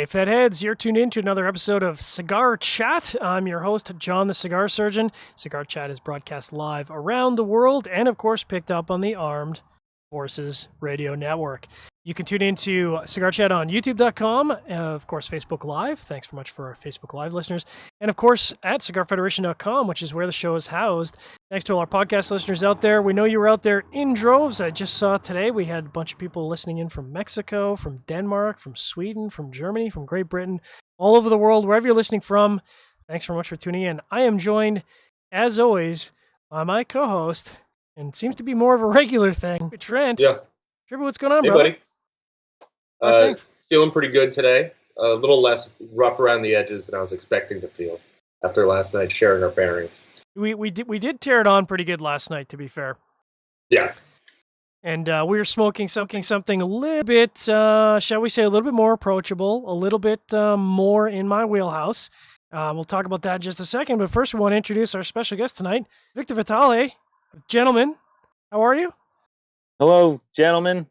Hey, FedHeads, you're tuned in to another episode of Cigar Chat. I'm your host, John the Cigar Surgeon. Cigar Chat is broadcast live around the world and, of course, picked up on the Armed Forces Radio Network. You can tune into Cigar Chat on youtube.com, of course, Facebook Live. Thanks very much for our Facebook Live listeners. And, of course, at cigarfederation.com, which is where the show is housed. Thanks to all our podcast listeners out there. We know you were out there in droves. I just saw today we had a bunch of people listening in from Mexico, from Denmark, from Sweden, from Germany, from Great Britain, all over the world, wherever you're listening from. Thanks very much for tuning in. I am joined, as always, by my co-host, and it seems to be more of a regular thing, Trent. Yeah. Trent, what's going on, hey, brother? Buddy. Feeling pretty good today. A little less rough around the edges than I was expecting to feel after last night sharing our bearings. We did tear it on pretty good last night, to be fair. Yeah. And we were smoking something a little bit, shall we say, a little bit more approachable, a little bit more in my wheelhouse. We'll talk about that in just a second. But first, we want to introduce our special guest tonight, Victor Vitale. Gentlemen, how are you? Hello, gentlemen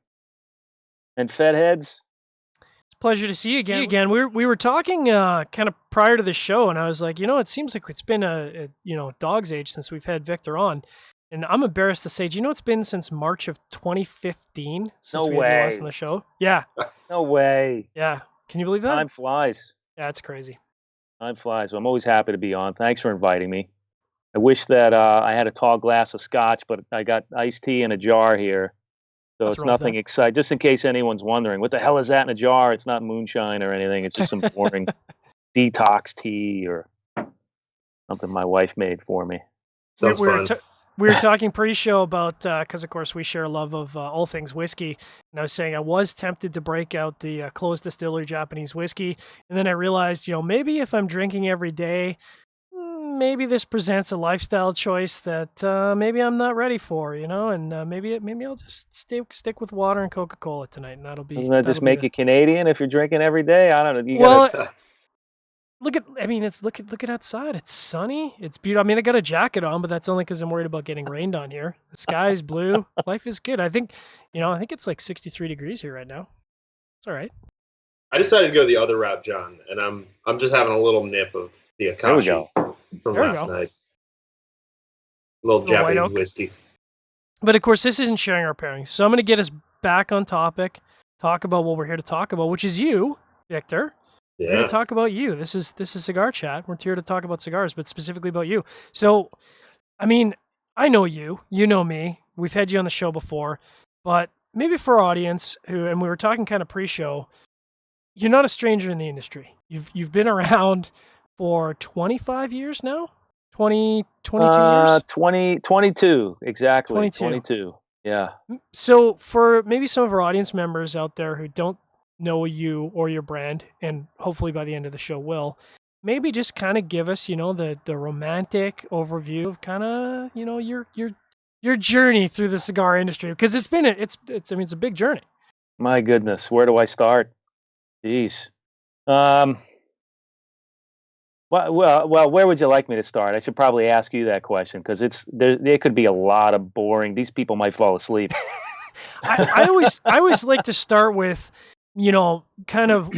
and FedHeads. It's a pleasure to see you again. We were talking kind of prior to the show, and I was like, it seems like it's been a dog's age since we've had Victor on. And I'm embarrassed to say, do you know it's been since March of 2015 since we had you last on the show? Yeah. No way. Yeah. Can you believe that? Time flies. Yeah, it's crazy. Time flies. Well, I'm always happy to be on. Thanks for inviting me. I wish that I had a tall glass of scotch, but I got iced tea in a jar here. So it's nothing exciting. Just in case anyone's wondering, what the hell is that in a jar? It's not moonshine or anything. It's just some boring detox tea or something my wife made for me. Sounds fun. We were talking pre-show about, because of course we share a love of all things whiskey, and I was saying I was tempted to break out the closed distillery Japanese whiskey, and then I realized, maybe if I'm drinking every day, maybe this presents a lifestyle choice that maybe I'm not ready for, and maybe I'll just stick with water and Coca-Cola tonight, and that'll be. Doesn't that just make you Canadian if you're drinking every day? I don't know. Look at outside. It's sunny. It's beautiful. I got a jacket on, but that's only because I'm worried about getting rained on here. The sky's blue. Life is good. I think it's like 63 degrees here right now. It's all right. I decided to go the other route, John, and I'm just having a little nip of the Akashi from last night. A little Japanese whiskey. But of course, this isn't sharing our pairings. So I'm going to get us back on topic, talk about what we're here to talk about, which is you, Victor. Yeah. We're here to talk about you. This is Cigar Chat. We're here to talk about cigars, but specifically about you. So, I know you. You know me. We've had you on the show before, but maybe for our audience and we were talking kind of pre-show, you're not a stranger in the industry. You've been around for 25 years now? 22 years? 22, exactly. 22. Yeah. So for maybe some of our audience members out there who don't know you or your brand, and hopefully by the end of the show will, maybe just kind of give us, the romantic overview of kind of, your journey through the cigar industry, because it's a big journey. My goodness, where do I start? Jeez. Well, where would you like me to start? I should probably ask you that question because there could be a lot of boring. These people might fall asleep. I always like to start with, kind of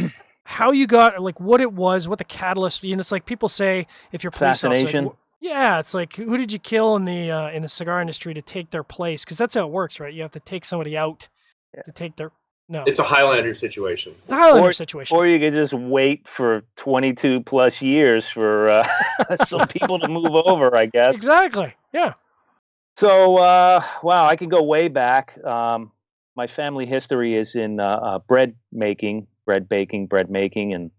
how you got, like what it was, what the catalyst. It's like people say if you're police fascination. Like, yeah, it's like who did you kill in the cigar industry to take their place? Because that's how it works, right? You have to take somebody out to take their. No, it's a Highlander situation. It's a Highlander situation. Or you could just wait for 22 plus years for some people to move over, I guess. Exactly. Yeah. So, wow, I can go way back. My family history is in bread baking, and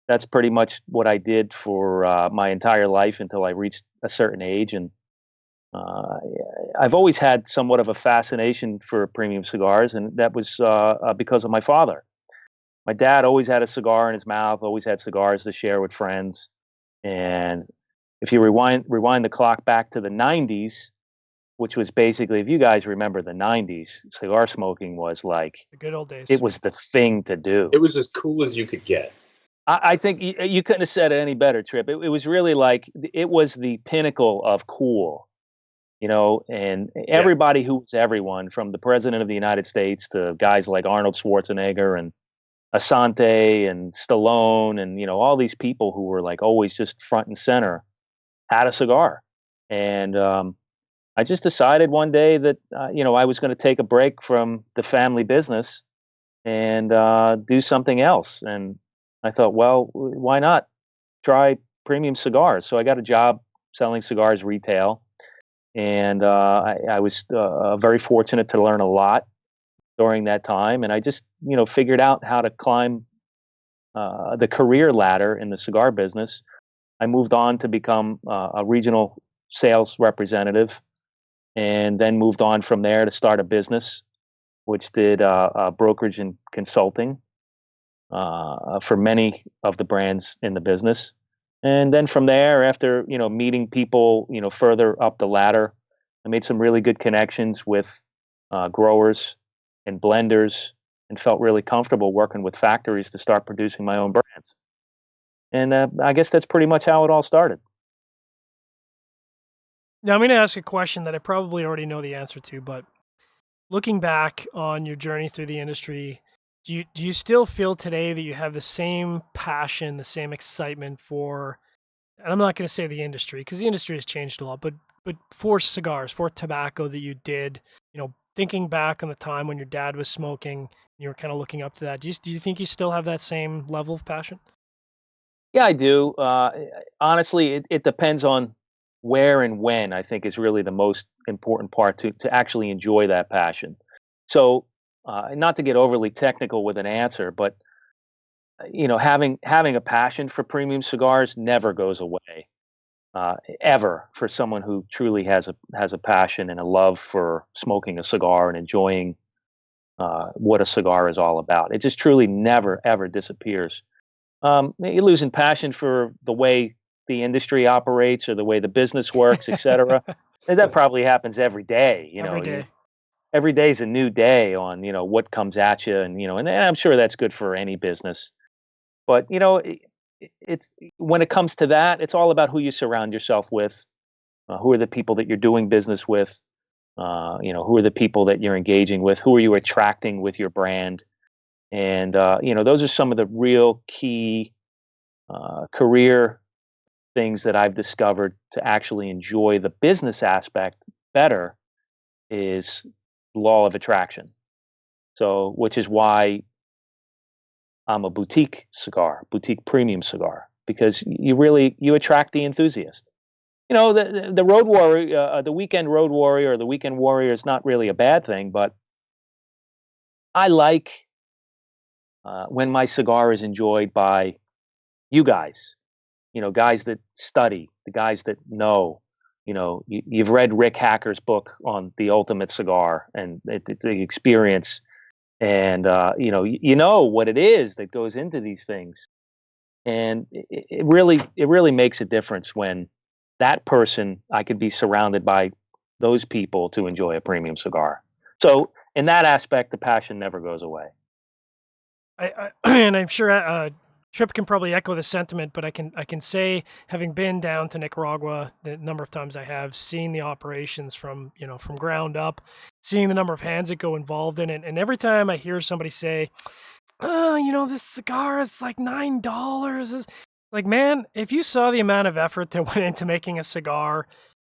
that's pretty much what I did for my entire life until I reached a certain age. And I've always had somewhat of a fascination for premium cigars, and that was because of my father. My dad always had a cigar in his mouth, always had cigars to share with friends. And if you rewind the clock back to the 90s, which was basically, if you guys remember the 90s, cigar smoking was like the good old days. It was the thing to do. It was as cool as you could get. I think you couldn't have said it any better, Trip. It was really like, it was the pinnacle of cool, and everybody who was everyone, from the president of the United States to guys like Arnold Schwarzenegger and Assante and Stallone and, all these people who were like always just front and center had a cigar. And I just decided one day that, I was going to take a break from the family business and do something else. And I thought, well, why not try premium cigars? So I got a job selling cigars retail. And I was very fortunate to learn a lot during that time. And I just, figured out how to climb the career ladder in the cigar business. I moved on to become a regional sales representative, and then moved on from there to start a business, which did brokerage and consulting for many of the brands in the business. And then from there, after meeting people further up the ladder, I made some really good connections with growers and blenders, and felt really comfortable working with factories to start producing my own brands. And I guess that's pretty much how it all started. Now, I'm going to ask a question that I probably already know the answer to, but looking back on your journey through the industry, do you still feel today that you have the same passion, the same excitement for, and I'm not going to say the industry because the industry has changed a lot, but for cigars, for tobacco that you did, thinking back on the time when your dad was smoking, and you were kind of looking up to that. Do you think you still have that same level of passion? Yeah, I do. Honestly, it depends on where and when, I think, is really the most important part to actually enjoy that passion. So, not to get overly technical with an answer, but having a passion for premium cigars never goes away, ever, for someone who truly has a passion and a love for smoking a cigar and enjoying what a cigar is all about. It just truly never ever disappears. You're losing passion for the way the industry operates or the way the business works, etc. And that probably happens every day. Every day. Every day is a new day on what comes at you, and and I'm sure that's good for any business. But it's when it comes to that, it's all about who you surround yourself with, who are the people that you're doing business with, who are the people that you're engaging with, who are you attracting with your brand. And those are some of the real key career things that I've discovered to actually enjoy the business aspect better is law of attraction. So, which is why I'm a boutique premium cigar, because you attract the enthusiast. The road warrior, the weekend road warrior, or the weekend warrior is not really a bad thing, but I like when my cigar is enjoyed by you guys, guys that study, the guys that know, you've read Rick Hacker's book on the ultimate cigar and the experience, and you know what it is that goes into these things, and it really makes a difference when that person, I could be surrounded by those people to enjoy a premium cigar. So in that aspect, the passion never goes away. And I'm sure Trip can probably echo the sentiment, but I can say, having been down to Nicaragua the number of times I have, seen the operations from ground up, seeing the number of hands that go involved in it, and every time I hear somebody say, this cigar is like $9, like, man, if you saw the amount of effort that went into making a cigar,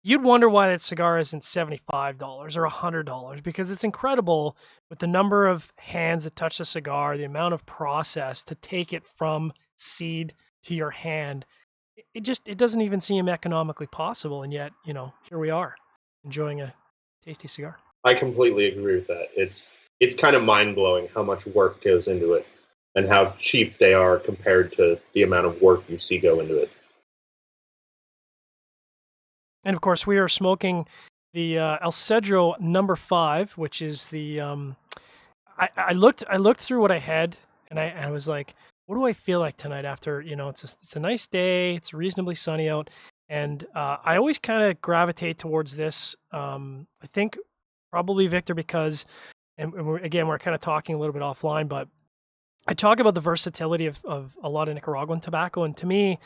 you'd wonder why that cigar isn't $75 or $100, because it's incredible with the number of hands that touch the cigar, the amount of process to take it from seed to your hand. It doesn't even seem economically possible, and yet, here we are enjoying a tasty cigar. I completely agree with that. It's kind of mind-blowing how much work goes into it and how cheap they are compared to the amount of work you see go into it. And of course, we are smoking the El Cedro number 5, which is the. I looked through what I had, and I was like, what do I feel like tonight? After it's a nice day, it's reasonably sunny out, and I always kind of gravitate towards this. I think probably Victor, because, and we're kind of talking a little bit offline, but I talk about the versatility of a lot of Nicaraguan tobacco, and to me,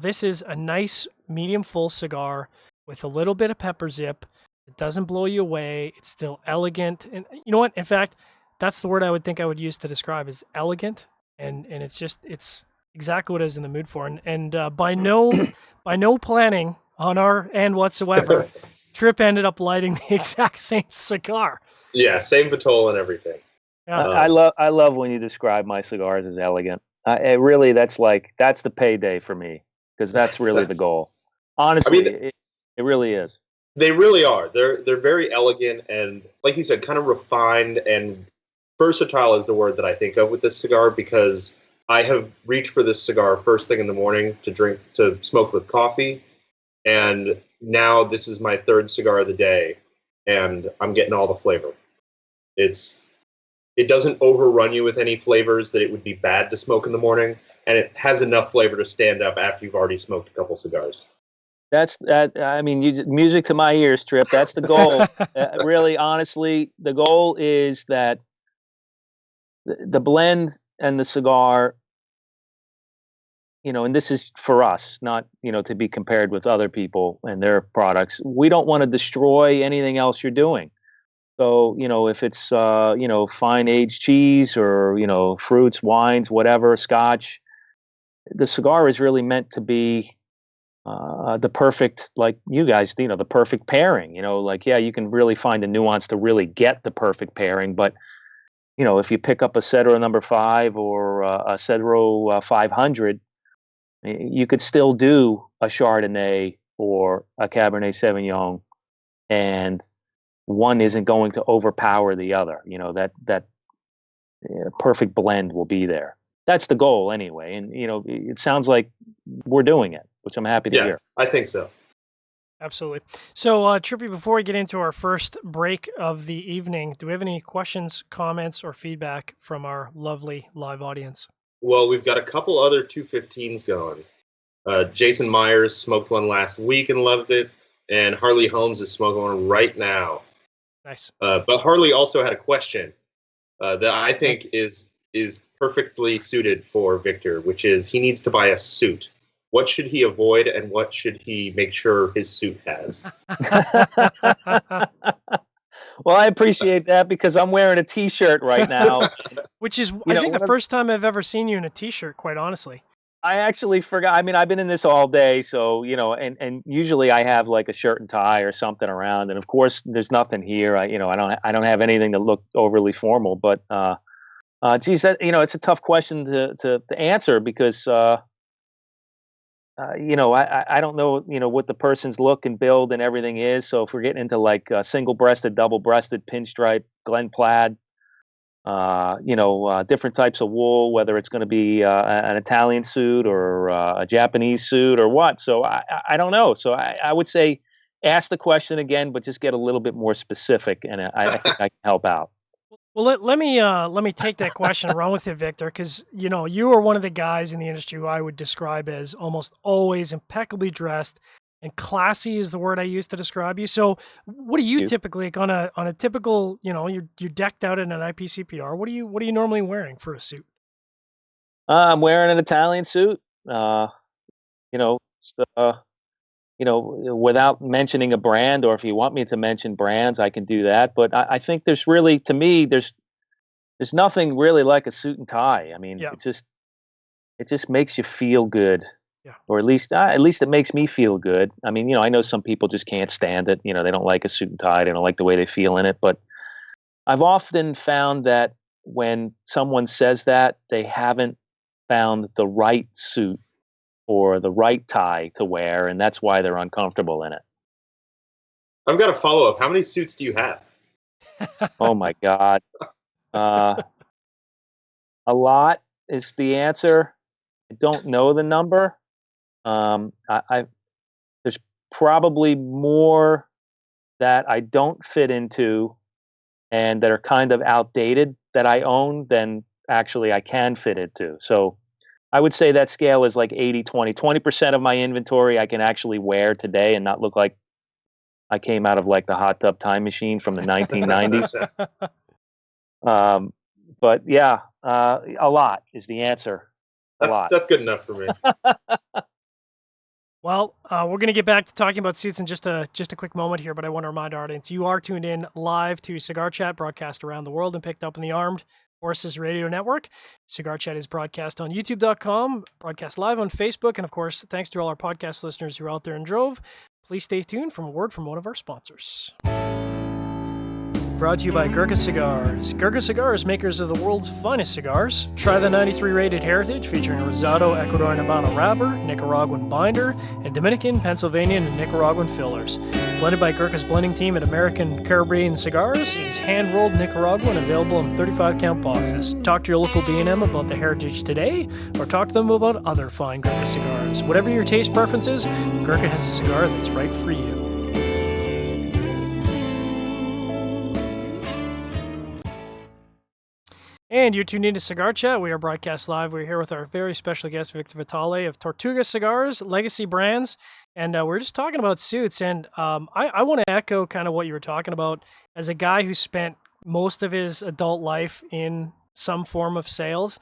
this is a nice medium full cigar with a little bit of pepper zip. It doesn't blow you away. It's still elegant. And you know what? In fact, that's the word I would think I would use to describe, is elegant. and it's exactly what I was in the mood for. And by no planning on our end whatsoever, Trip ended up lighting the exact same cigar. Yeah, same Vitale and everything. Yeah. I love when you describe my cigars as elegant. It really, that's the payday for me, because that's really the goal. Honestly, I mean, it really is. They really are. They're very elegant and, like you said, kind of refined, and versatile is the word that I think of with this cigar, because I have reached for this cigar first thing in the morning to smoke with coffee, and now this is my third cigar of the day, and I'm getting all the flavor. It doesn't overrun you with any flavors that it would be bad to smoke in the morning, and it has enough flavor to stand up after you've already smoked a couple cigars. I mean, music to my ears, Trip. That's the goal. Really, honestly, the goal is that the blend and the cigar, and this is for us, not, to be compared with other people and their products. We don't want to destroy anything else you're doing. So, if it's, fine aged cheese or, fruits, wines, whatever, scotch, the cigar is really meant to be the perfect, like you guys, the perfect pairing. Yeah, you can really find a nuance to really get the perfect pairing. But, if you pick up a Cedro number 5 or a Cedro 500, you could still do a Chardonnay or a Cabernet Sauvignon, and one isn't going to overpower the other. That perfect blend will be there. That's the goal anyway. And, it sounds like we're doing it, which I'm happy to hear. I think so. Absolutely. So, Trippy, before we get into our first break of the evening, do we have any questions, comments, or feedback from our lovely live audience? Well, we've got a couple other 215s going. Jason Myers smoked one last week and loved it, and Harley Holmes is smoking one right now. Nice. But Harley also had a question that I think is perfectly suited for Victor, which is he needs to buy a suit. What should he avoid, and what should he make sure his suit has? Well, I appreciate that, because I'm wearing a T-shirt right now. Which is, I think, the first time I've ever seen you in a T-shirt, quite honestly. I actually forgot. I mean, I've been in this all day, so, and usually I have like a shirt and tie or something around. And of course, there's nothing here. I don't have anything to look overly formal, but, geez, that, it's a tough question to answer, because, I don't know, what the person's look and build and everything is. So if we're getting into like single-breasted, double-breasted, pinstripe, Glen plaid, different types of wool, whether it's going to be an Italian suit or a Japanese suit or what. So I don't know. So I would say ask the question again, but just get a little bit more specific, and I think I can help out. Well, let me take that question and run with it, Victor, because you are one of the guys in the industry who I would describe as almost always impeccably dressed, and classy is the word I use to describe you. So, what do you typically, like, on a typical, you're decked out in an IPCPR? What are you normally wearing for a suit? I'm wearing an Italian suit. Without mentioning a brand, or if you want me to mention brands, I can do that. But I think there's really, to me, there's nothing really like a suit and tie. I mean, it just makes you feel good. Yeah. Or at least it makes me feel good. I mean, I know some people just can't stand it. They don't like a suit and tie. They don't like the way they feel in it. But I've often found that when someone says that, they haven't found the right suit or the right tie to wear, and that's why they're uncomfortable in it. I've got a follow-up. How many suits do you have? Oh my God. A lot is the answer. I don't know the number. There's probably more that I don't fit into and that are kind of outdated that I own than actually I can fit into. So I would say that scale is like 80-20. 20% of my inventory I can actually wear today and not look like I came out of like the hot tub time machine from the 1990s. But yeah, a lot is the answer. That's good enough for me. Well, we're going to get back to talking about suits in just a quick moment here, but I want to remind our audience, you are tuned in live to Cigar Chat, broadcast around the world and picked up in the Armed Horses Radio Network. Cigar Chat is broadcast on youtube.com, broadcast live on Facebook, and of course, thanks to all our podcast listeners who are out there in drove. Please stay tuned for a word from one of our sponsors. Brought to you by Gurkha Cigars. Gurkha Cigars, makers of the world's finest cigars. Try the 93 rated Heritage featuring Rosado, Ecuadorian Habano wrapper, Nicaraguan binder, and Dominican, Pennsylvania, and Nicaraguan fillers. Blended by Gurkha's blending team at American Caribbean Cigars, it is hand-rolled Nicaraguan, available in 35-count boxes. Talk to your local B&M about the Heritage today, or talk to them about other fine Gurkha cigars. Whatever your taste preference is, Gurkha has a cigar that's right for you. And you're tuned into Cigar Chat. We are broadcast live. We're here with our very special guest, Victor Vitale of Tortuga Cigars, Legacy Brands. And we're just talking about suits. And I want to echo kind of what you were talking about. As a guy who spent most of his adult life in some form of sales,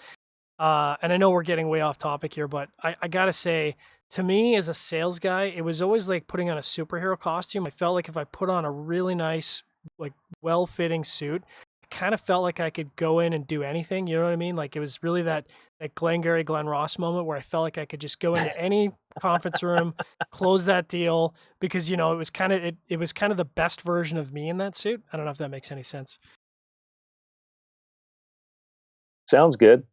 and I know we're getting way off topic here, but I got to say, to me as a sales guy, it was always like putting on a superhero costume. I felt like if I put on a really nice, like well-fitting suit, kind of felt like I could go in and do anything. You know what I mean? Like it was really that Glengarry Glen Ross moment where I felt like I could just go into any conference room, close that deal, because it was kind of the best version of me in that suit. I don't know if that makes any sense. Sounds good.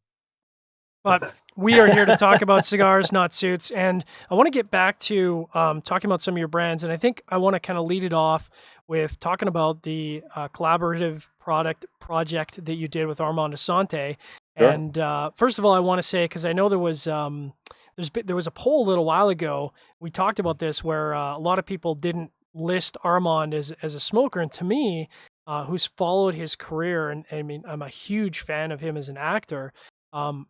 But we are here to talk about cigars, not suits. And I want to get back to talking about some of your brands. And I think I want to kind of lead it off with talking about the collaborative project that you did with Armand Assante. Sure. And first of all, I want to say, because I know there was a poll a little while ago, we talked about this, where a lot of people didn't list Armand as a smoker. And to me, who's followed his career, and I mean, I'm a huge fan of him as an actor.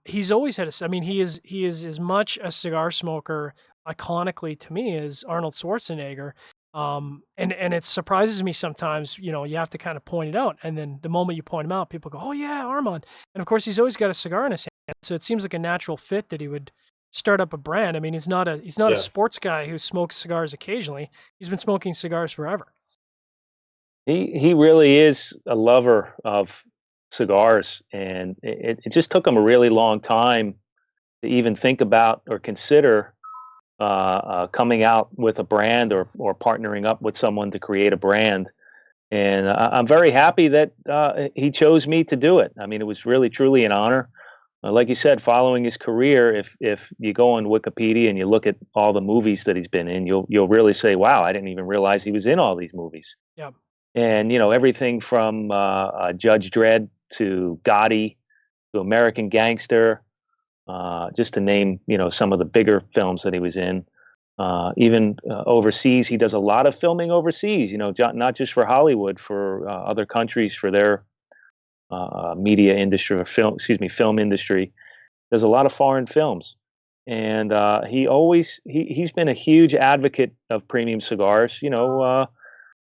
He's always had he is as much a cigar smoker, iconically to me, as Arnold Schwarzenegger. And it surprises me sometimes, you have to kind of point it out. And then the moment you point him out, people go, oh yeah, Armand. And of course he's always got a cigar in his hand. So it seems like a natural fit that he would start up a brand. I mean, he's not a sports guy who smokes cigars occasionally. He's been smoking cigars forever. He really is a lover of cigars, and it just took him a really long time to even think about or consider coming out with a brand or partnering up with someone to create a brand. And I'm very happy that he chose me to do it. I mean, it was really, truly an honor. Like you said, following his career, if you go on Wikipedia and you look at all the movies that he's been in, you'll really say, wow, I didn't even realize he was in all these movies. Yeah. And, everything from Judge Dredd to Gotti to American Gangster, just to name, some of the bigger films that he was in. Even overseas, he does a lot of filming overseas, not just for Hollywood, for other countries, for their media industry or film industry. Does a lot of foreign films. And he's been a huge advocate of premium cigars,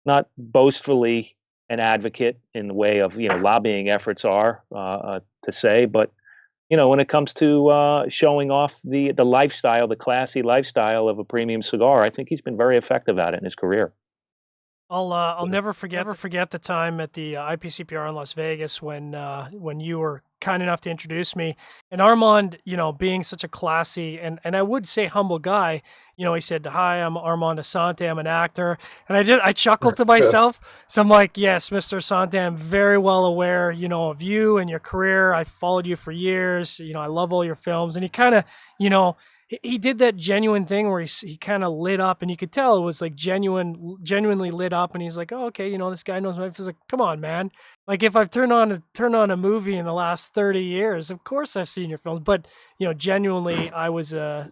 not boastfully an advocate in the way of lobbying efforts are to say, but when it comes to showing off the lifestyle, the classy lifestyle of a premium cigar, I think he's been very effective at it in his career. I'll never forget the time at the IPCPR in Las Vegas when you were kind enough to introduce me, and Armand, being such a classy and I would say humble guy, he said, "Hi, I'm Armand Assante. I'm an actor," and I chuckled to myself. So I'm like, "Yes, Mr. Assante, I'm very well aware, of you and your career. I followed you for years. I love all your films." And he kind of, he did that genuine thing where he kind of lit up, and you could tell it was like genuinely lit up. And he's like, "Oh, okay, this guy knows my." He's like, "Come on, man! Like if I've turned on a movie in the last 30 years, of course I've seen your films." But genuinely, I was a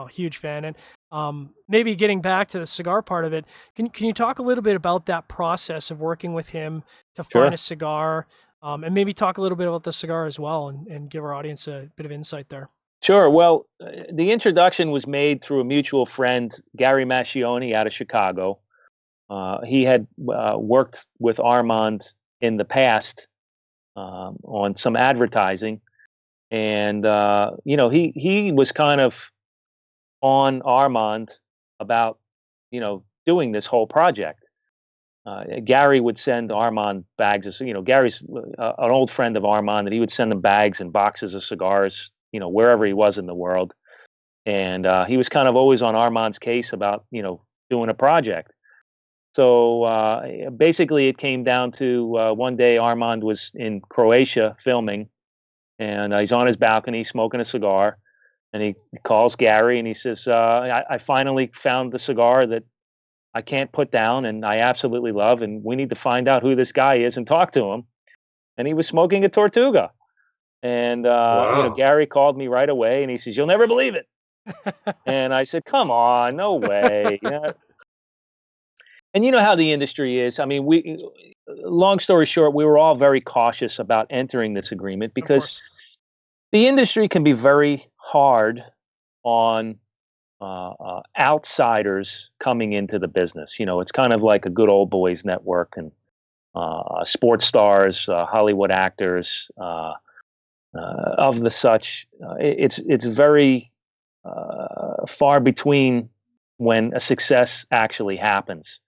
huge fan. And maybe getting back to the cigar part of it, can you talk a little bit about that process of working with him to find a cigar, and maybe talk a little bit about the cigar as well, and give our audience a bit of insight there? Sure. Well, the introduction was made through a mutual friend, Gary Mascioni, out of Chicago. He had worked with Armand in the past on some advertising, and he was kind of on Armand about doing this whole project. Gary would send Armand bags of, Gary's an old friend of Armand, and he would send him bags and boxes of cigars, wherever he was in the world. And he was kind of always on Armand's case about, doing a project. So basically, it came down to one day Armand was in Croatia filming, and he's on his balcony smoking a cigar, and he calls Gary and he says, I finally found the cigar that I can't put down and I absolutely love, and we need to find out who this guy is and talk to him. And he was smoking a Tortuga. And Wow. Gary called me right away and he says, "You'll never believe it." And I said, "Come on, no way." And you know how the industry is. I mean, long story short, we were all very cautious about entering this agreement because the industry can be very hard on outsiders coming into the business. It's kind of like a good old boys network, and sports stars, Hollywood actors, of the such. It's very far between when a success actually happens.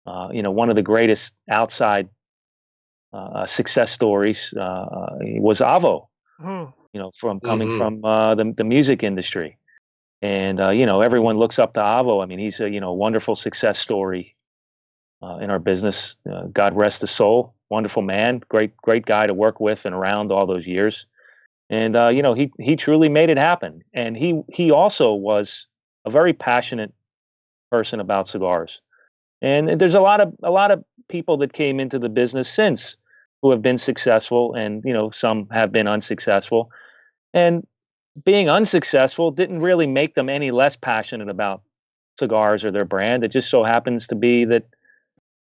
One of the greatest outside success stories was Avo. From coming from the music industry. And, everyone looks up to Avo. I mean, he's a, wonderful success story in our business. God rest his soul. Wonderful man. Great guy to work with and around all those years. And, he truly made it happen. And he also was a very passionate person about cigars. And there's a lot of people that came into the business since who have been successful, and, some have been unsuccessful. And being unsuccessful didn't really make them any less passionate about cigars or their brand. It just so happens to be that,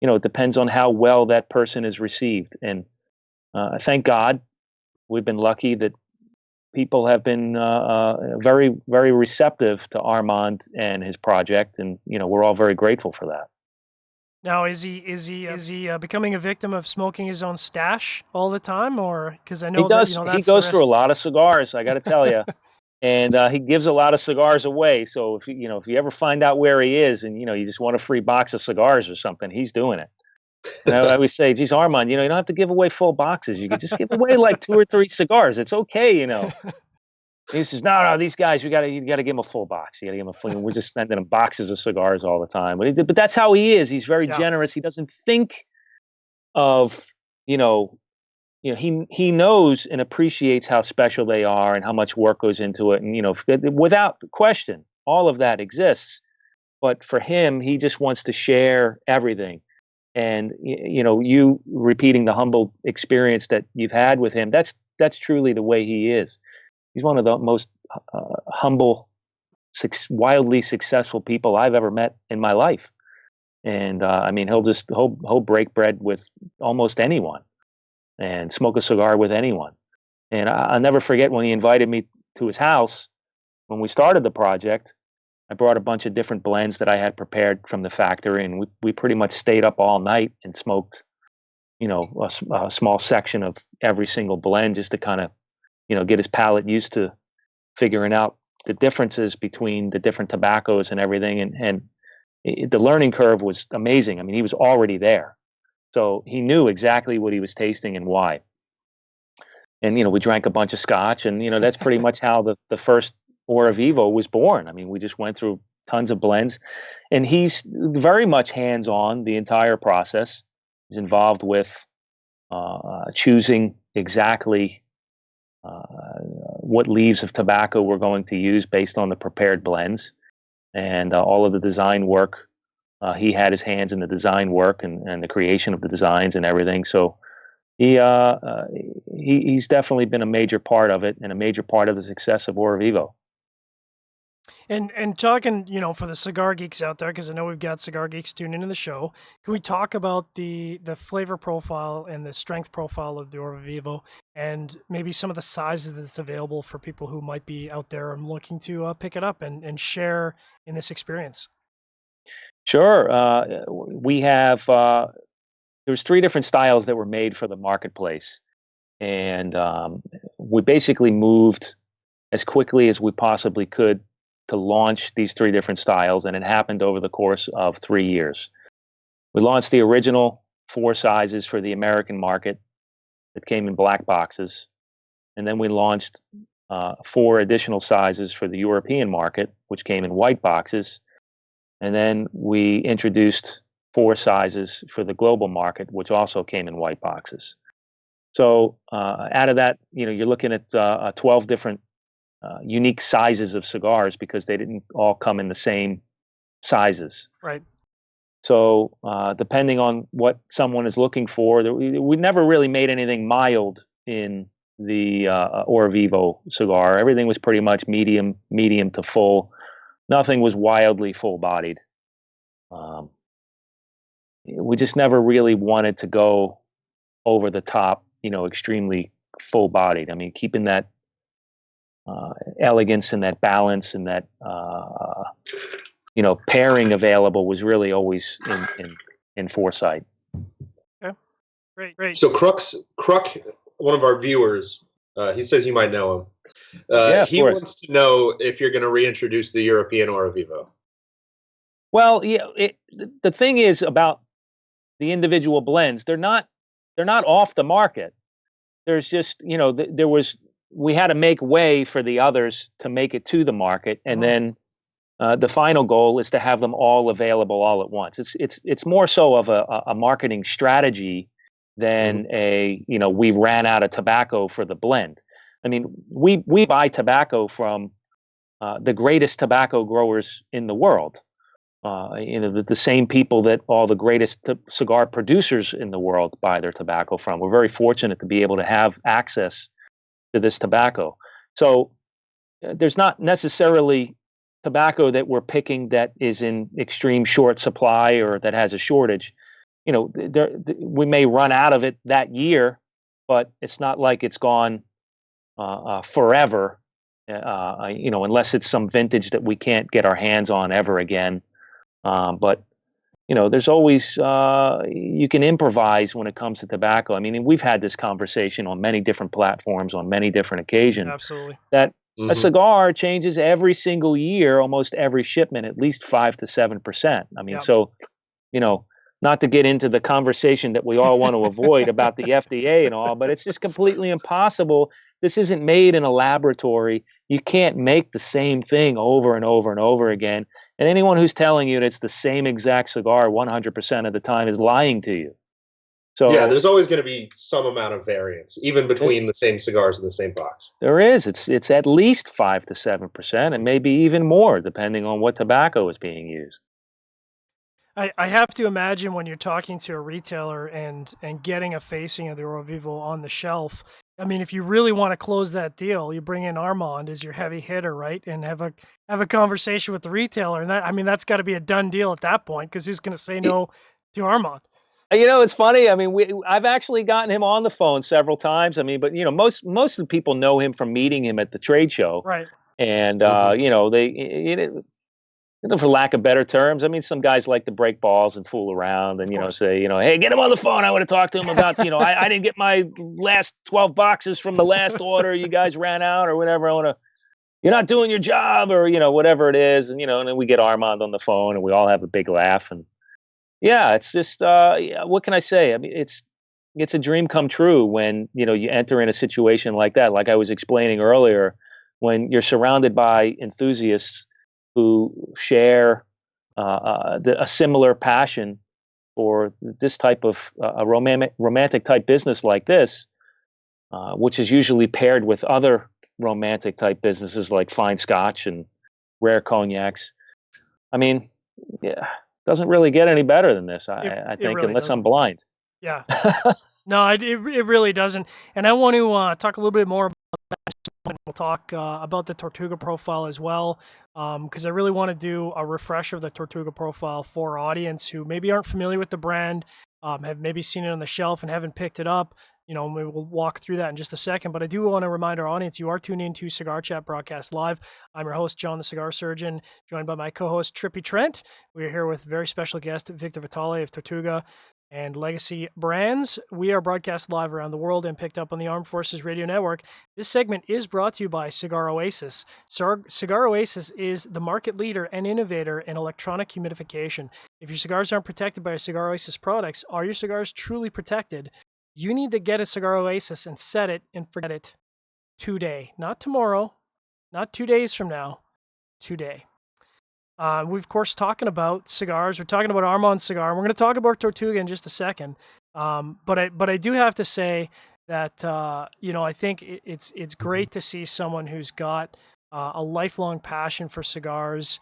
it depends on how well that person is received. And thank God we've been lucky that people have been very, very receptive to Armand and his project. And, we're all very grateful for that. Now, is he becoming a victim of smoking his own stash all the time, or because I know he does? That, he goes through a lot of cigars. I got to tell you, and he gives a lot of cigars away. So if you ever find out where he is, and you just want a free box of cigars or something, he's doing it. And I always say, "Geez, Armand, you don't have to give away full boxes. You can just give away like 2 or 3 cigars. It's okay, He says, "No, these guys, you got to give them a full box. You got to give them a full. We're just sending them boxes of cigars all the time." But that's how he is. He's very generous. He doesn't think of, he knows and appreciates how special they are and how much work goes into it. And without question, all of that exists. But for him, he just wants to share everything. And you repeating the humble experience that you've had with him, that's truly the way he is. He's one of the most humble, wildly successful people I've ever met in my life. And I mean, he'll break bread with almost anyone and smoke a cigar with anyone. And I'll never forget when he invited me to his house when we started the project. I brought a bunch of different blends that I had prepared from the factory, and we pretty much stayed up all night and smoked, a small section of every single blend just to kind of, get his palate used to figuring out the differences between the different tobaccos and everything. And the learning curve was amazing. I mean, he was already there. So he knew exactly what he was tasting and why. And, we drank a bunch of scotch, and, that's pretty much how the first Ora Vivo was born. I mean, we just went through tons of blends, and he's very much hands-on the entire process. He's involved with choosing exactly what leaves of tobacco we're going to use based on the prepared blends, and all of the design work. He had his hands in the design work and the creation of the designs and everything. So he's definitely been a major part of it and a major part of the success of Ora Vivo. And talking, for the cigar geeks out there, because I know we've got cigar geeks tuned into the show, can we talk about the flavor profile and the strength profile of the Ora Vivo, and maybe some of the sizes that's available for people who might be out there and looking to pick it up and share in this experience? Sure. We have, there's 3 different styles that were made for the marketplace. And we basically moved as quickly as we possibly could to launch these 3 different styles, and it happened over the course of 3 years. We launched the original 4 sizes for the American market that came in black boxes. And then we launched 4 additional sizes for the European market, which came in white boxes. And then we introduced 4 sizes for the global market, which also came in white boxes. So out of that, you're looking at 12 different unique sizes of cigars because they didn't all come in the same sizes. Right. So depending on what someone is looking for, we never really made anything mild in the Vivo cigar. Everything was pretty much medium to full. Nothing was wildly full-bodied. We just never really wanted to go over the top, extremely full-bodied. I mean, keeping that elegance and that balance and that pairing available was really always in foresight. Okay, great. So Kruk, one of our viewers, he says you might know him. He wants to know if you're going to reintroduce the European Vivo. Well, the thing is about the individual blends, they're not off the market. There's just, we had to make way for the others to make it to the market, and then the final goal is to have them all available all at once. It's more so of a marketing strategy than we ran out of tobacco for the blend. I mean, we buy tobacco from the greatest tobacco growers in the world. The same people that all the greatest cigar producers in the world buy their tobacco from. We're very fortunate to be able to have access to this tobacco. So there's not necessarily tobacco that we're picking that is in extreme short supply or that has a shortage. We may run out of it that year, but it's not like it's gone forever, unless it's some vintage that we can't get our hands on ever again. But there's always, you can improvise when it comes to tobacco. I mean, we've had this conversation on many different platforms on many different occasions. Absolutely. That a cigar changes every single year, almost every shipment, at least 5 to 7%. I mean, so, not to get into the conversation that we all want to avoid about the FDA and all, but it's just completely impossible. This isn't made in a laboratory. You can't make the same thing over and over and over again. And anyone who's telling you that it's the same exact cigar 100% of the time is lying to you. So yeah, there's always going to be some amount of variance, even between the same cigars in the same box. There is. It's at least 5 to 7%, and maybe even more, depending on what tobacco is being used. I have to imagine when you're talking to a retailer and getting a facing of the Oro Vivo on the shelf, I mean, if you really want to close that deal, you bring in Armand as your heavy hitter, right? And have a conversation with the retailer. And that's got to be a done deal at that point, because who's going to say no to Armand? It's funny. I mean, I've actually gotten him on the phone several times. I mean, but most of the people know him from meeting him at the trade show. Right. And for lack of better terms, I mean, some guys like to break balls and fool around and, say, hey, get him on the phone. I want to talk to him about, I didn't get my last 12 boxes from the last order. You guys ran out or whatever. You're not doing your job or, whatever it is. And, and then we get Armand on the phone and we all have a big laugh. And yeah, it's just, what can I say? I mean, it's a dream come true when, you enter in a situation like that. Like I was explaining earlier, when you're surrounded by enthusiasts who share a similar passion for this type of a romantic type business like this, which is usually paired with other romantic type businesses like fine scotch and rare cognacs. I mean, yeah, doesn't really get any better than this, I think, really unless doesn't. I'm blind. Yeah. No, it really doesn't. And I want to talk a little bit more about that. We'll talk about the Tortuga profile as well, because I really want to do a refresher of the Tortuga profile for our audience who maybe aren't familiar with the brand, have maybe seen it on the shelf and haven't picked it up. We will walk through that in just a second. But I do want to remind our audience, you are tuned into Cigar Chat Broadcast Live. I'm your host, John the Cigar Surgeon, joined by my co-host, Trippy Trent. We're here with very special guest, Victor Vitale of Tortuga and Legacy Brands. We are broadcast live around the world and picked up on the Armed Forces Radio Network. This segment is brought to you by Cigar Oasis. Cigar Oasis is the market leader and innovator in electronic humidification. If your cigars aren't protected by your Cigar Oasis products, are your cigars truly protected? You need to get a Cigar Oasis and set it and forget it today. Not tomorrow, not 2 days from now, today. We're, of course, talking about cigars. We're talking about Armand cigar. We're going to talk about Tortuga in just a second. But I do have to say that I think it's great to see someone who's got a lifelong passion for cigars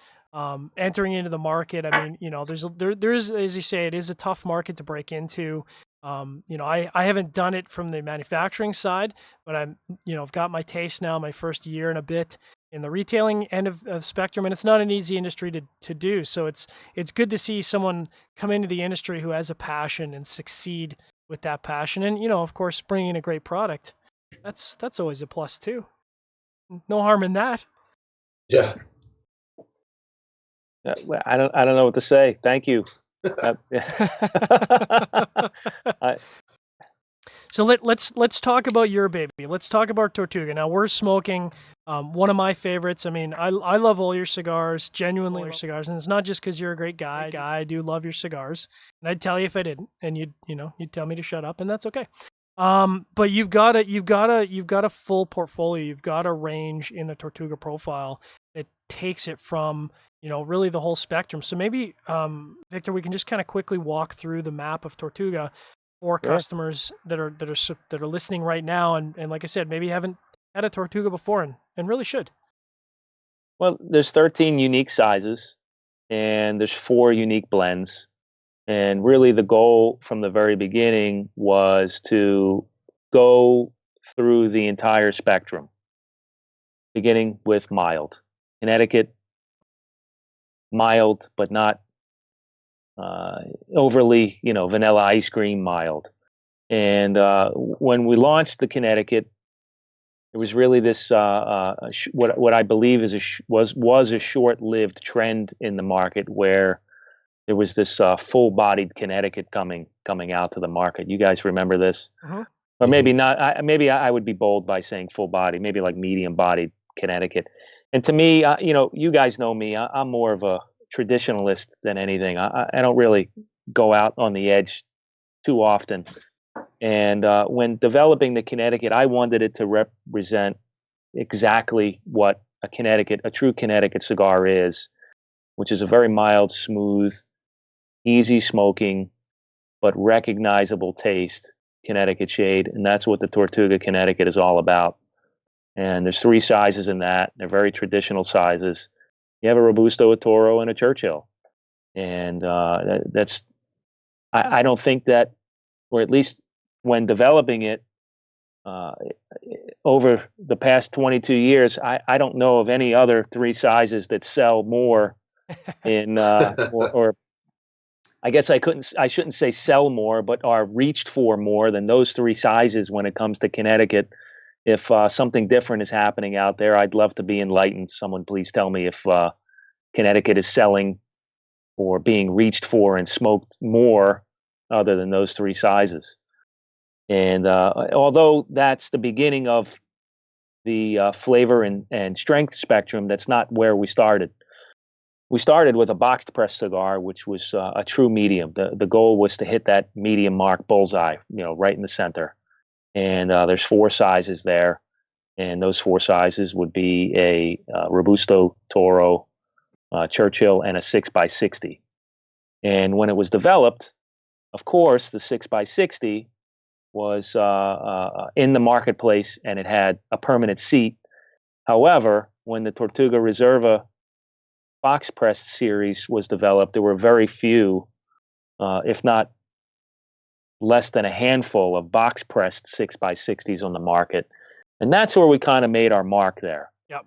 entering into the market. I mean, there's as you say, it is a tough market to break into. I haven't done it from the manufacturing side, but I've got my taste now, my first year and a bit in the retailing end of spectrum, and it's not an easy industry to do. So it's good to see someone come into the industry who has a passion and succeed with that passion, and of course, bringing a great product. That's always a plus too. No harm in that. Yeah. I don't know what to say. Thank you. So let's talk about your baby. Let's talk about Tortuga. Now we're smoking one of my favorites. I mean, I love all your cigars, genuinely your cigars, and it's not just because you're a great guy. I do love your cigars, and I'd tell you if I didn't, and you'd tell me to shut up, and that's okay. But you've got a full portfolio. You've got a range in the Tortuga profile that takes it from really the whole spectrum. So maybe Victor, we can just kind of quickly walk through the map of Tortuga for customers that are listening right now, and like I said, maybe haven't had a Tortuga before and really should. Well, there's 13 unique sizes, and there's 4 unique blends. And really the goal from the very beginning was to go through the entire spectrum, beginning with mild. Connecticut, mild, but not overly, vanilla ice cream mild. And when we launched the Connecticut, it was really this what I believe was a short-lived trend in the market where there was this full-bodied Connecticut coming out to the market. You guys remember this? Uh-huh. Or maybe not. Maybe I would be bold by saying full body. Maybe like medium-bodied Connecticut. And to me, you guys know me. I'm more of a traditionalist than anything. I don't really go out on the edge too often. And when developing the Connecticut, I wanted it to represent exactly what a true Connecticut cigar is, which is a very mild, smooth, easy smoking, but recognizable taste Connecticut shade. And that's what the Tortuga Connecticut is all about. And there's 3 sizes in that. They're very traditional sizes. You have a Robusto, a Toro, and a Churchill. And I don't think that, or at least when developing it over the past 22 years, I don't know of any other 3 sizes that sell more in, or I guess I shouldn't say sell more, but are reached for more than those 3 sizes when it comes to Connecticut. If something different is happening out there, I'd love to be enlightened. Someone please tell me if Connecticut is selling or being reached for and smoked more other than those 3 sizes. And although that's the beginning of the flavor and strength spectrum, that's not where we started. We started with a boxed press cigar, which was a true medium. The goal was to hit that medium mark bullseye, right in the center. And there's 4 sizes there, and those 4 sizes would be a Robusto, Toro, Churchill, and a 6x60. And when it was developed, of course, the 6x60 was in the marketplace, and it had a permanent seat. However, when the Tortuga Reserva box press series was developed, there were very few, if not less than a handful of box pressed 6x60s on the market. And that's where we kind of made our mark there. Yep.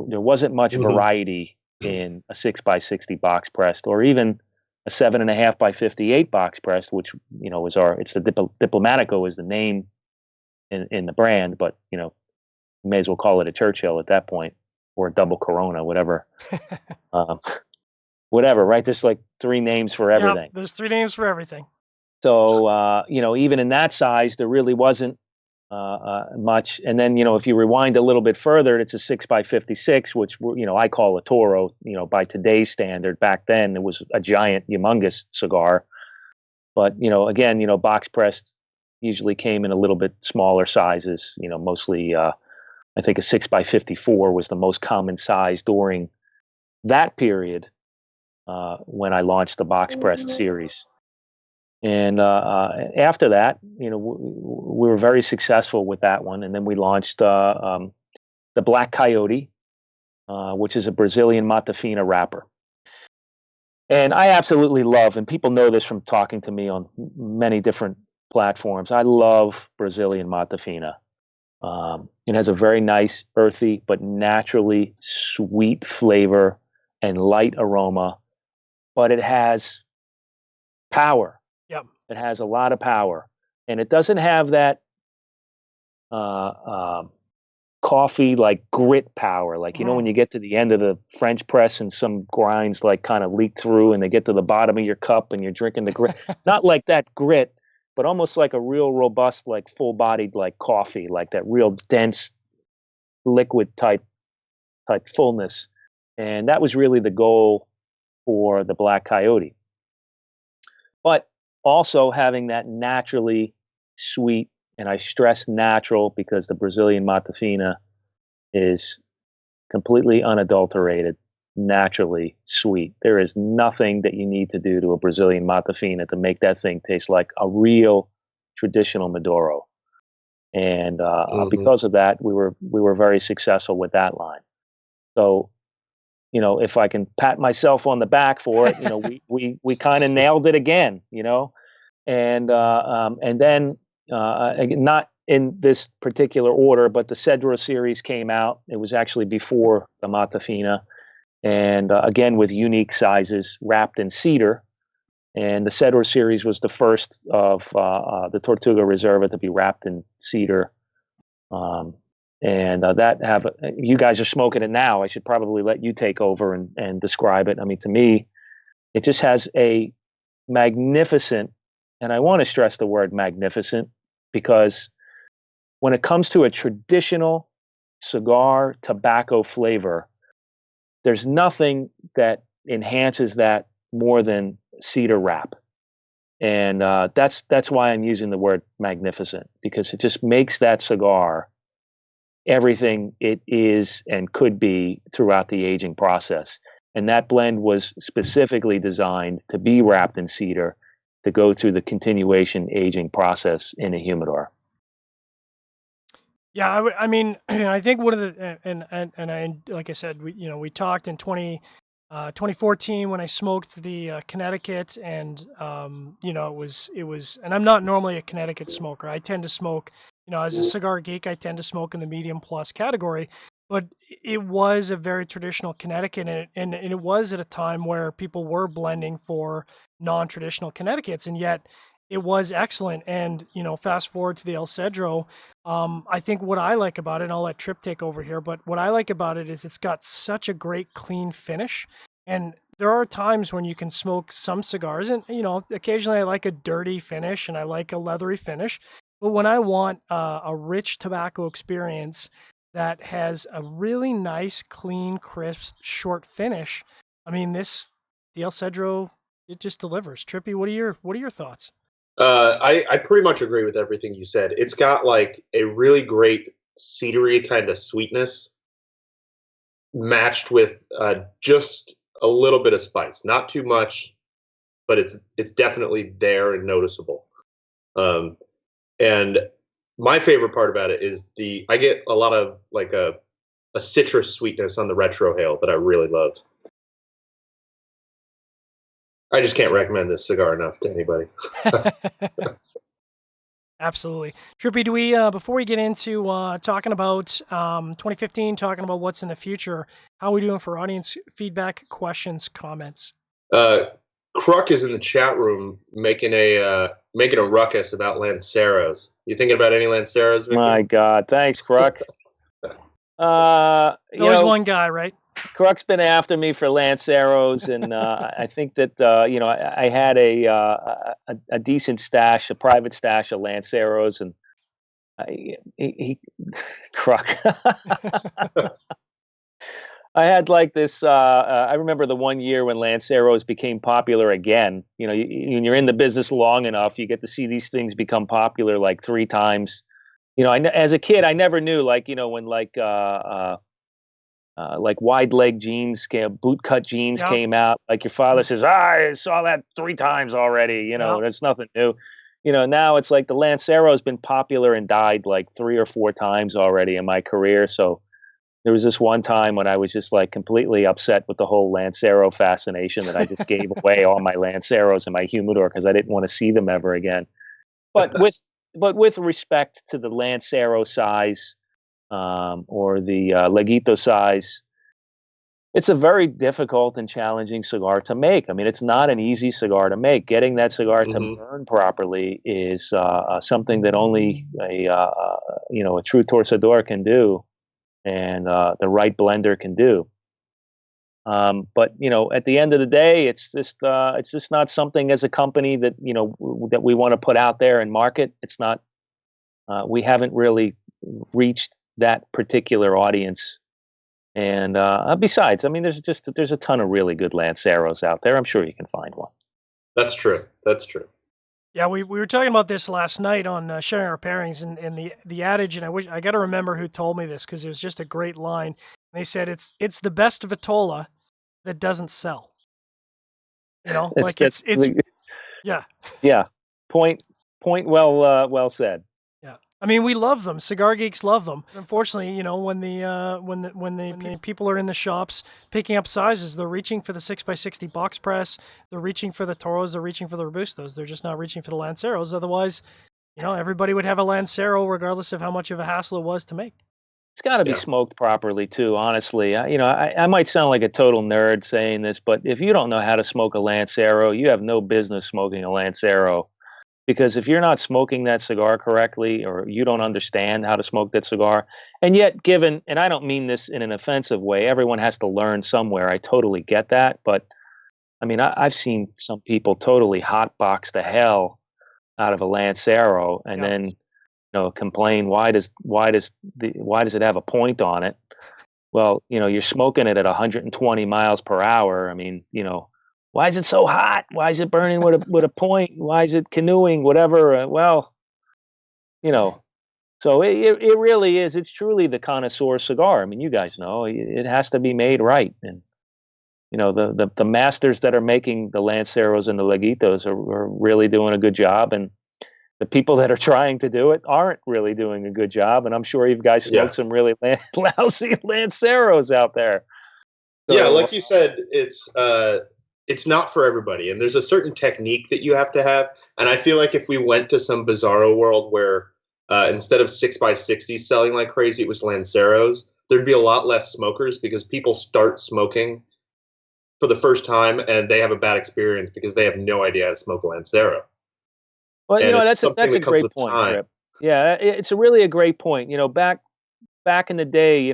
There wasn't much variety in a 6x60 box pressed, or even a 7.5x58 box pressed, which, it's the Diplomatico is the name in the brand, but, you may as well call it a Churchill at that point, or a double Corona, whatever. Whatever, right? There's like 3 names for everything. Yep, there's 3 names for everything. So, even in that size, there really wasn't much. And then, if you rewind a little bit further, it's a 6x56, which, I call a Toro. By today's standard. Back then, it was a giant, humongous cigar. But, again, box pressed usually came in a little bit smaller sizes. Mostly, I think a 6x54 was the most common size during that period when I launched the box pressed series. And after that, we were very successful with that one. And then we launched the Black Coyote, which is a Brazilian Matafina wrapper. And I absolutely love, and people know this from talking to me on many different platforms, I love Brazilian Matafina. It has a very nice, earthy, but naturally sweet flavor and light aroma, but it has power. Yep. It has a lot of power, and it doesn't have that coffee like grit power. Like, when you get to the end of the French press and some grinds like kind of leak through and they get to the bottom of your cup and you're drinking the grit. Not like that grit, but almost like a real robust, like full bodied, like coffee, like that real dense liquid type fullness. And that was really the goal for the Black Coyote. But also having that naturally sweet, and I stress natural because the Brazilian Matafina is completely unadulterated, naturally sweet. There is nothing that you need to do to a Brazilian Matafina to make that thing taste like a real traditional Maduro. And because of that, we were very successful with that line. So, if I can pat myself on the back for it, we kind of nailed it again, and then not in this particular order, but the Cedro series came out. It was actually before the Matafina, and again with unique sizes, wrapped in cedar. And the Cedro series was the first of the Tortuga Reserva to be wrapped in cedar. You guys are smoking it now. I should probably let you take over and describe it. I mean, to me, it just has a magnificent, and I want to stress the word magnificent, because when it comes to a traditional cigar tobacco flavor, there's nothing that enhances that more than cedar wrap. And that's why I'm using the word magnificent, because it just makes that cigar everything it is and could be throughout the aging process. And that blend was specifically designed to be wrapped in cedar to go through the continuation aging process in a humidor. Yeah, I mean, I think one of the and I, like I said, we talked in 2014 when I smoked the Connecticut, and it was, and I'm not normally a Connecticut smoker. I tend to smoke, as a cigar geek, I tend to smoke in the medium plus category. But it was a very traditional Connecticut, and it was at a time where people were blending for non-traditional Connecticut's, and yet it was excellent. And fast forward to the El Cedro, I think what I like about it, and I'll let Trip take over here, but what I like about it is it's got such a great clean finish. And there are times when you can smoke some cigars, and occasionally I like a dirty finish and I like a leathery finish. But when I want a rich tobacco experience that has a really nice, clean, crisp, short finish, I mean, the El Cedro, it just delivers. Trippy, what are your thoughts? I pretty much agree with everything you said. It's got like a really great cedary kind of sweetness matched with just a little bit of spice. Not too much, but it's definitely there and noticeable. And my favorite part about it is I get a lot of like a citrus sweetness on the retrohale that I really love. I just can't recommend this cigar enough to anybody. Absolutely. Trippy, do we, before we get into talking about 2015, talking about what's in the future, how are we doing for audience feedback, questions, comments? Kruk is in the chat room making a ruckus about Lanceros. You thinking about any Lanceros, Victor? My God, thanks, Kruk. Always one guy, right? Kruk's been after me for Lanceros, and I think that I had a decent stash, a private stash of Lanceros, and He Crook. I had like this. I remember the one year when Lanceros became popular again. You know, when you're in the business long enough, you get to see these things become popular like 3 times. You know, as a kid, I never knew, like, you know, when like wide leg jeans, boot cut jeans Yep. came out. Like your father says, I saw that 3 times already. You know, Yep. that's nothing new. You know, now it's like the Lancero has been popular and died like 3 or 4 times already in my career. So there was this one time when I was just like completely upset with the whole Lancero fascination that I just gave away all my Lanceros and my humidor because I didn't want to see them ever again. But with respect to the Lancero size, or the Leguito size, it's a very difficult and challenging cigar to make. I mean, it's not an easy cigar to make. Getting that cigar to burn properly is something that only a true torcedor can do, and the right blender can do. But you know, at the end of the day, it's just not something as a company that that we want to put out there and market. It's not. We haven't really reached that particular audience. And besides, I mean, there's a ton of really good Lanceros out there. I'm sure you can find one. That's true. That's true. Yeah, we were talking about this last night on sharing our pairings, and the adage, and I got to remember who told me this because it was just a great line. They said it's the best Vitola that doesn't sell. You know, it's yeah. Yeah. Point well said. Yeah. I mean, we love them. Cigar geeks love them. Unfortunately, you know, when the people are in the shops picking up sizes, they're reaching for the 6x60 box press. They're reaching for the Toros. They're reaching for the Robustos. They're just not reaching for the Lanceros. Otherwise, you know, everybody would have a Lancero regardless of how much of a hassle it was to make. It's got to be smoked properly too. Honestly, I might sound like a total nerd saying this, but if you don't know how to smoke a Lancero, you have no business smoking a Lancero. Because if you're not smoking that cigar correctly, or you don't understand how to smoke that cigar, and yet and I don't mean this in an offensive way, everyone has to learn somewhere. I totally get that. But I mean, I've seen some people totally hotbox the hell out of a Lancero and then, complain, why does it have a point on it? Well, you're smoking it at 120 miles per hour. I mean, why is it so hot? Why is it burning with a point? Why is it canoeing? Whatever. So it really is. It's truly the connoisseur cigar. I mean, you guys know it has to be made right, and the masters that are making the Lanceros and the Leguitos are really doing a good job, and the people that are trying to do it aren't really doing a good job. And I'm sure you guys smoked some really lousy Lanceros out there. So, yeah, like you said, it's not for everybody, and there's a certain technique that you have to have. And I feel like if we went to some bizarro world where instead of 6x60 selling like crazy, it was Lanceros, there'd be a lot less smokers because people start smoking for the first time and they have a bad experience because they have no idea how to smoke Lancero. Well, that's a great point, Trip. Yeah, it's really a great point. Back in the day,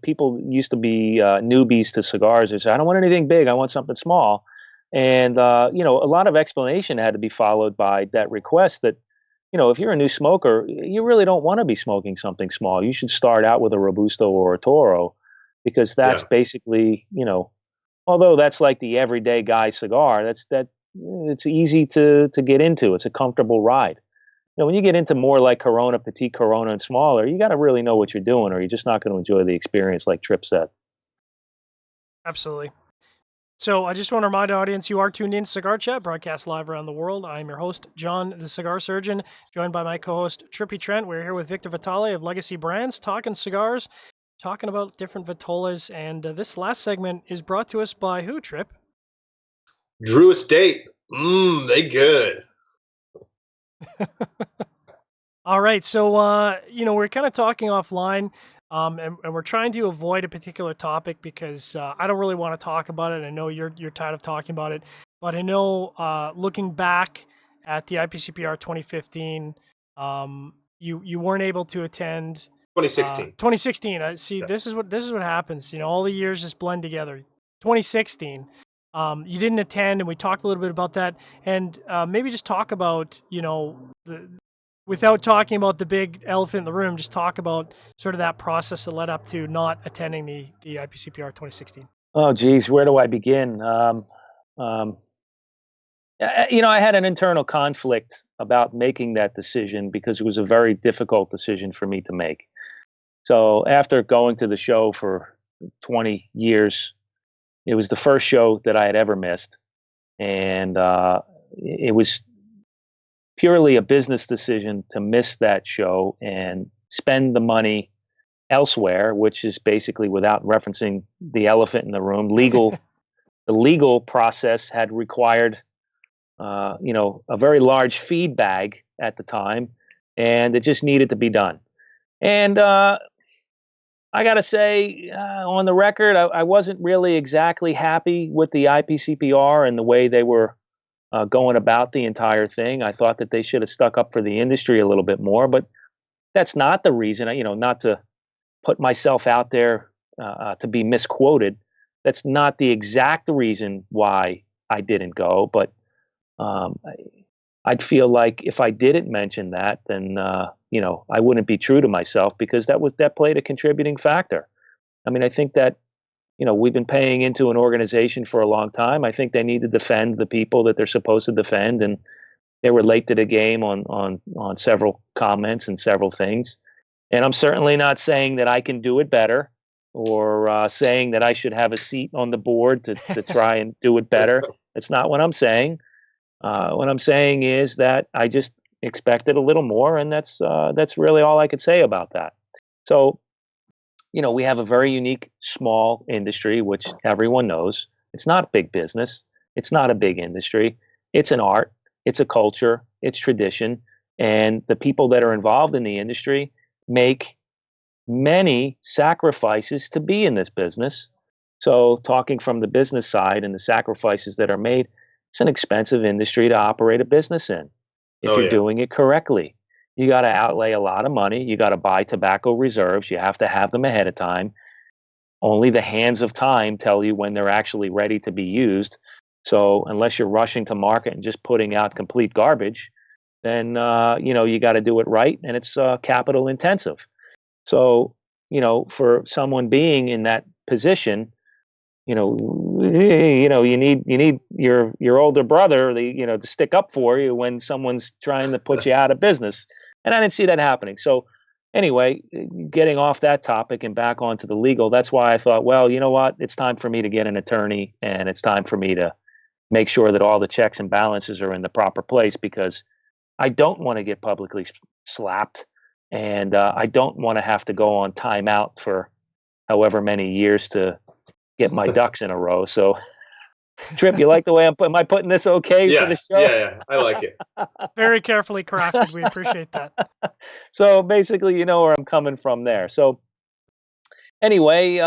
people used to be newbies to cigars. They say, I don't want anything big. I want something small. And, a lot of explanation had to be followed by that request that, if you're a new smoker, you really don't want to be smoking something small. You should start out with a Robusto or a Toro, because that's basically, although that's like the everyday guy cigar, it's easy to get into. It's a comfortable ride. When you get into more like Corona, Petite Corona, and smaller, you got to really know what you're doing, or you're just not going to enjoy the experience, like Trip said. Absolutely. So I just want to remind the audience, you are tuned in to Cigar Chat, broadcast live around the world. I'm your host, John, the Cigar Surgeon, joined by my co-host, Trippy Trent. We're here with Victor Vitale of Legacy Brands, talking cigars, talking about different Vitolas. And this last segment is brought to us by who, Trip? Drew Estate. They good. All right. So, we're kind of talking offline, and we're trying to avoid a particular topic because I don't really want to talk about it. I know you're tired of talking about it, but I know looking back at the IPCPR 2015, you weren't able to attend 2016. 2016. See, this is what happens. All the years just blend together. 2016. You didn't attend, and we talked a little bit about that, and maybe just talk about without talking about the big elephant in the room, just talk about sort of that process that led up to not attending the IPCPR 2016. Oh, geez, where do I begin? Um, I had an internal conflict about making that decision because it was a very difficult decision for me to make. So after going to the show for 20 years, it was the first show that I had ever missed. And it was purely a business decision to miss that show and spend the money elsewhere, which is basically, without referencing the elephant in the room, the legal process had required a very large feed bag at the time, and it just needed to be done. And I got to say, on the record, I wasn't really exactly happy with the IPCPR and the way they were going about the entire thing. I thought that they should have stuck up for the industry a little bit more, but that's not the reason. Not to put myself out there to be misquoted. That's not the exact reason why I didn't go, but I'd feel like if I didn't mention that, then I wouldn't be true to myself, because that played a contributing factor. I mean, I think that we've been paying into an organization for a long time. I think they need to defend the people that they're supposed to defend, and they were late to the game on several comments and several things. And I'm certainly not saying that I can do it better, or saying that I should have a seat on the board to try and do it better. That's not what I'm saying. What I'm saying is that I just expected a little more, and that's really all I could say about that. So, we have a very unique small industry, which everyone knows. It's not big business. It's not a big industry. It's an art. It's a culture. It's tradition. And the people that are involved in the industry make many sacrifices to be in this business. So, talking from the business side and the sacrifices that are made, it's an expensive industry to operate a business in if you're doing it correctly. You got to outlay a lot of money. You got to buy tobacco reserves. You have to have them ahead of time. Only the hands of time tell you when they're actually ready to be used. So unless you're rushing to market and just putting out complete garbage, then you got to do it right, and it's capital intensive. So for someone being in that position, you need your older brother, to stick up for you when someone's trying to put you out of business. And I didn't see that happening. So anyway, getting off that topic and back onto the legal, that's why I thought, well, you know what? It's time for me to get an attorney, and it's time for me to make sure that all the checks and balances are in the proper place, because I don't want to get publicly slapped, and I don't want to have to go on timeout for however many years to get my ducks in a row. So, Trip, you like the way am I putting this okay for the show? Yeah, I like it. Very carefully crafted. We appreciate that. So basically, you know where I'm coming from there. So anyway,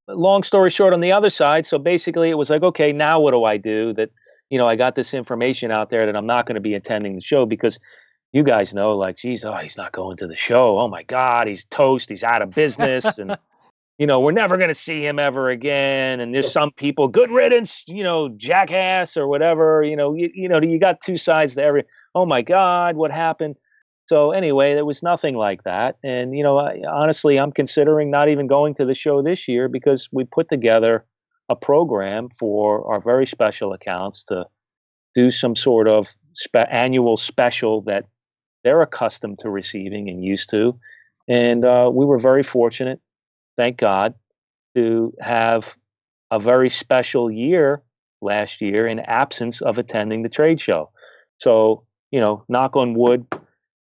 long story short, on the other side, so basically it was like, okay, now what do I do? That, I got this information out there that I'm not going to be attending the show, because you guys know, like, geez, he's not going to the show. Oh my God, he's toast. He's out of business. And we're never going to see him ever again. And there's some people, good riddance, jackass or whatever, you got two sides to every, oh my God, what happened? So anyway, there was nothing like that. And, honestly, I'm considering not even going to the show this year, because we put together a program for our very special accounts to do some sort of annual special that they're accustomed to receiving and used to. And we were very fortunate, thank God, to have a very special year last year in absence of attending the trade show. So, knock on wood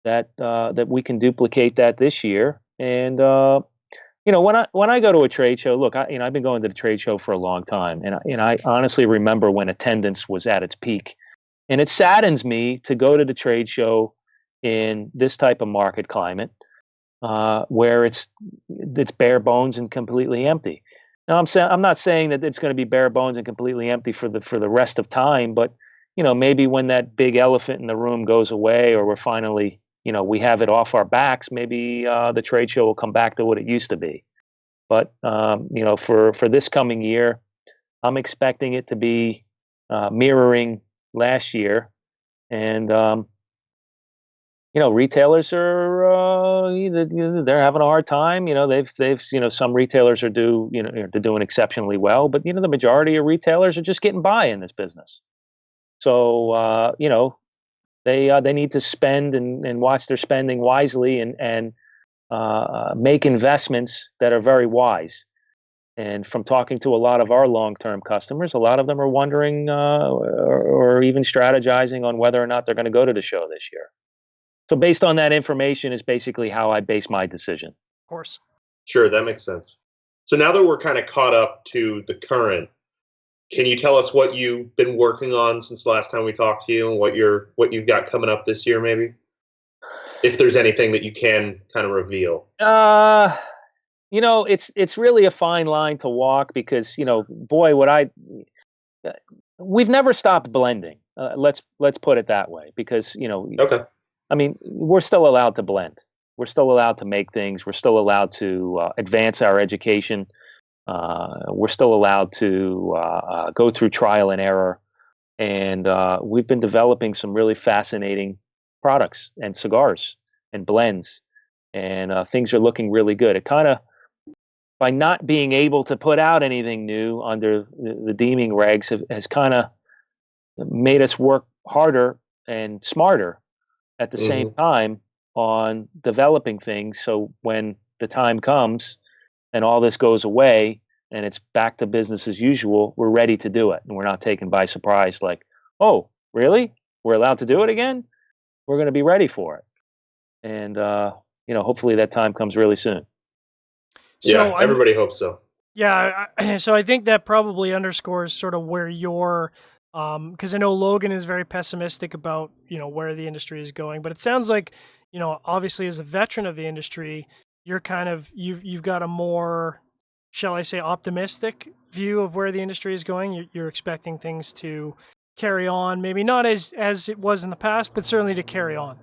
that we can duplicate that this year. And when I go to a trade show, look, I've been going to the trade show for a long time, and I honestly remember when attendance was at its peak. And it saddens me to go to the trade show in this type of market climate, where it's bare bones and completely empty. Now, I'm not saying that it's going to be bare bones and completely empty for the rest of time, but maybe when that big elephant in the room goes away, or we're finally, we have it off our backs, maybe the trade show will come back to what it used to be. But for this coming year, I'm expecting it to be mirroring last year, and retailers are they're having a hard time. They've some retailers are they're doing exceptionally well, but the majority of retailers are just getting by in this business. So they need to spend and watch their spending wisely and make investments that are very wise. And from talking to a lot of our long-term customers, a lot of them are wondering or even strategizing on whether or not they're going to go to the show this year. So based on that information is basically how I base my decision. Of course. Sure, that makes sense. So now that we're kind of caught up to the current, can you tell us what you've been working on since the last time we talked to you, and what you've got coming up this year, maybe? If there's anything that you can kind of reveal. It's really a fine line to walk because, boy, we've never stopped blending. Let's put it that way because, Okay. I mean, we're still allowed to blend. We're still allowed to make things. We're still allowed to advance our education. We're still allowed to go through trial and error. And we've been developing some really fascinating products and cigars and blends. And things are looking really good. It kind of, by not being able to put out anything new under the deeming regs, has kind of made us work harder and smarter at the same time on developing things. So when the time comes and all this goes away and it's back to business as usual, we're ready to do it. And we're not taken by surprise like, oh, really? We're allowed to do it again? We're going to be ready for it. And, hopefully that time comes really soon. So everybody hopes so. Yeah. So I think that probably underscores sort of where you're, because I know Logan is very pessimistic about, where the industry is going, but it sounds like, obviously as a veteran of the industry, you're kind of, you've got a more, shall I say, optimistic view of where the industry is going. You're expecting things to carry on, maybe not as it was in the past, but certainly to carry on.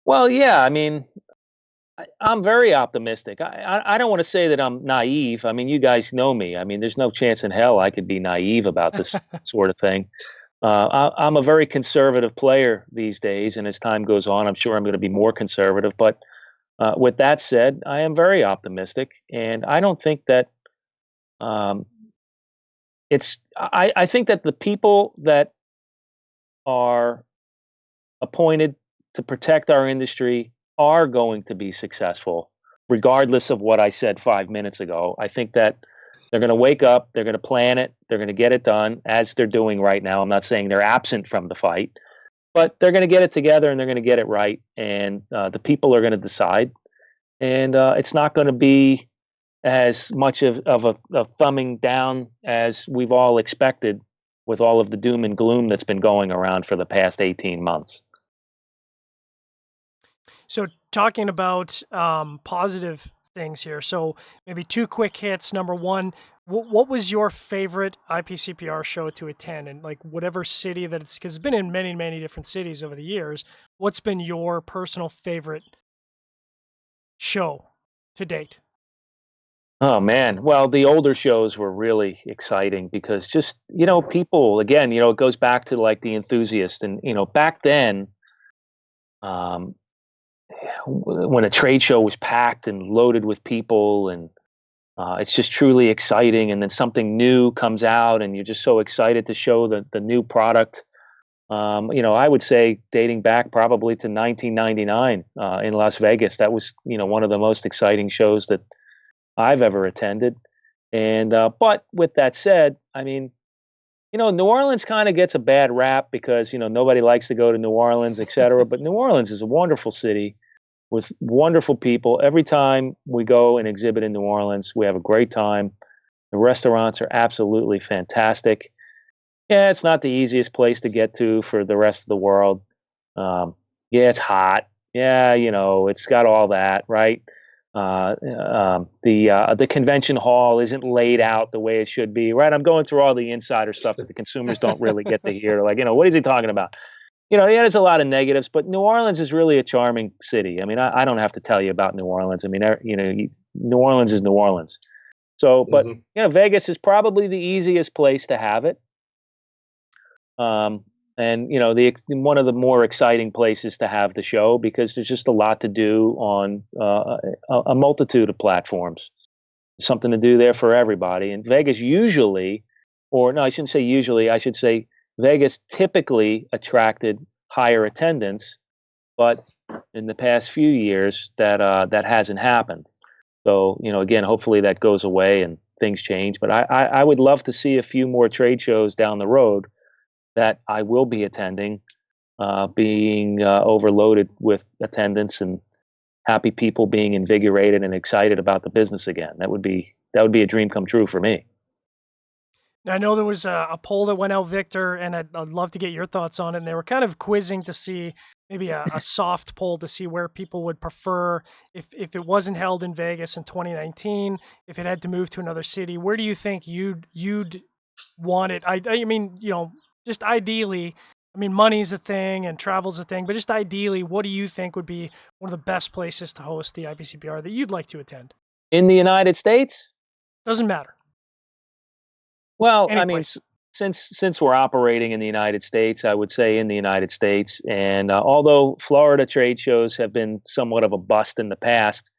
Well, yeah, I mean, I'm very optimistic. I don't want to say that I'm naive. I mean, you guys know me. I mean, there's no chance in hell I could be naive about this sort of thing. I'm a very conservative player these days, and as time goes on, I'm sure I'm going to be more conservative. But with that said, I am very optimistic, and I don't think that I think that the people that are appointed to protect our industry are going to be successful, regardless of what I said 5 minutes ago. I think that they're going to wake up, they're going to plan it, they're going to get it done as they're doing right now. I'm not saying they're absent from the fight, but they're going to get it together and they're going to get it right. And the people are going to decide. And it's not going to be as much of a thumbing down as we've all expected with all of the doom and gloom that's been going around for the past 18 months. So talking about positive things here. So maybe two quick hits. Number one, what was your favorite IPCPR show to attend? And like whatever city that it's, because it's been in many, many different cities over the years. What's been your personal favorite show to date? Oh man. Well, the older shows were really exciting because just, people, again, it goes back to like the enthusiast and, back then, when a trade show was packed and loaded with people and it's just truly exciting. And then something new comes out and you're just so excited to show the new product. I would say dating back probably to 1999 in Las Vegas, that was, one of the most exciting shows that I've ever attended. And, but with that said, I mean, New Orleans kind of gets a bad rap because, nobody likes to go to New Orleans, et cetera. But New Orleans is a wonderful city with wonderful people. Every time we go and exhibit in New Orleans, we have a great time. The restaurants are absolutely fantastic. Yeah, it's not the easiest place to get to for the rest of the world. Yeah, it's hot. Yeah, it's got all that, right? The convention hall isn't laid out the way it should be, right? I'm going through all the insider stuff that the consumers don't really get to hear. Like, what is he talking about? Yeah, there's a lot of negatives, but New Orleans is really a charming city. I mean, I don't have to tell you about New Orleans. I mean, New Orleans is New Orleans. So, but Vegas is probably the easiest place to have it. and one of the more exciting places to have the show because there's just a lot to do on a multitude of platforms. Something to do there for everybody. And Vegas usually, or no, I shouldn't say usually, I should say Vegas typically attracted higher attendance, but in the past few years that hasn't happened. So, again, hopefully that goes away and things change. But I would love to see a few more trade shows down the road that I will be attending, being overloaded with attendance and happy people being invigorated and excited about the business again. That would be a dream come true for me. I know there was a poll that went out, Victor, and I'd love to get your thoughts on it. And they were kind of quizzing to see maybe a soft poll to see where people would prefer if it wasn't held in Vegas in 2019, if it had to move to another city. Where do you think you'd want it? I mean, just ideally, I mean, money's a thing and travel's a thing, but just ideally, what do you think would be one of the best places to host the IPCPR that you'd like to attend? In the United States? Doesn't matter. Well, Any I mean, place. since we're operating in the United States, I would say in the United States. And although Florida trade shows have been somewhat of a bust in the past,